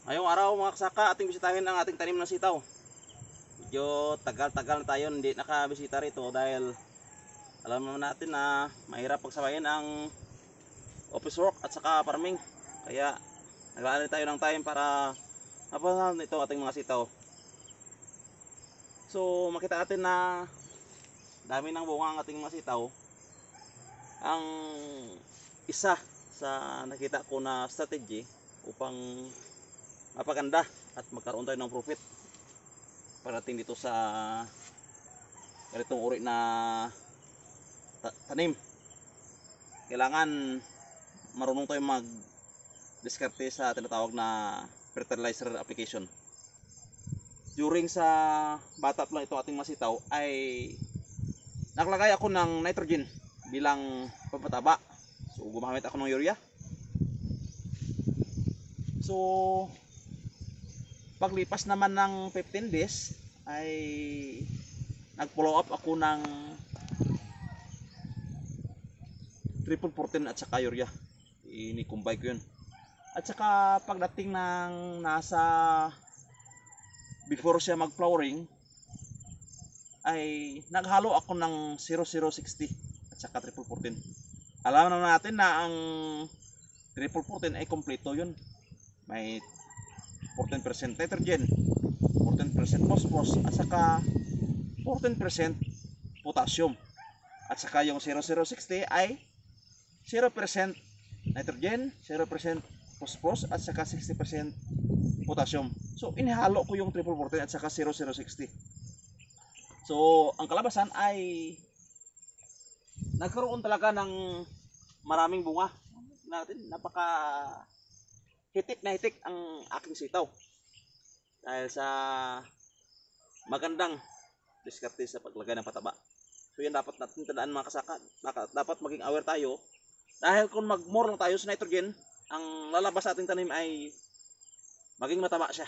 Ngayong araw mga kasaka, ating bisitahin ang ating tanim ng sitaw. Medyo tagal-tagal na tayo hindi nakabisita rito dahil alam naman natin na mahirap pagsabayin ang office work at saka farming. Kaya naglaan tayo ng time para mapasahan ito ating mga sitaw. So makita natin na dami ng bunga ang ating mga sitaw. Ang isa sa nakita ko na strategy upang mapaganda at magkaroon tayo ng profit parating dito sa ganitong uri na tanim. Kailangan marunong tayo mag diskarte sa tinatawag na fertilizer application. During sa bata pa lang ito ating masitaw ay naglagay ako ng nitrogen bilang pampataba. So gumamit ako ng urea. So paglipas naman ng 15 days ay nag-follow up ako ng triple 14 at saka urea. Ini-combine ko yun. At saka pagdating ng nasa before siya mag-flowering ay naghalo ako ng 0060 at saka triple 14. Alam naman natin na ang triple 14 ay kompleto yun. May 14% nitrogen, 14% phosphorus, at saka 14% potassium. At saka yung 0060 ay 0% nitrogen, 0% phosphorus, at saka 60% potassium. So inihalo ko yung triple 14 at saka 0060. So ang kalabasan ay nagkaroon talaga ng maraming bunga. Natin napaka hitik na hitik ang aking sitaw dahil sa magandang diskarte sa paglagay ng pataba. So yan dapat natin tandaan mga kasaka, dapat maging aware tayo dahil kung mag-more lang tayo sa nitrogen, ang lalabas sa ating tanim ay maging mataba siya.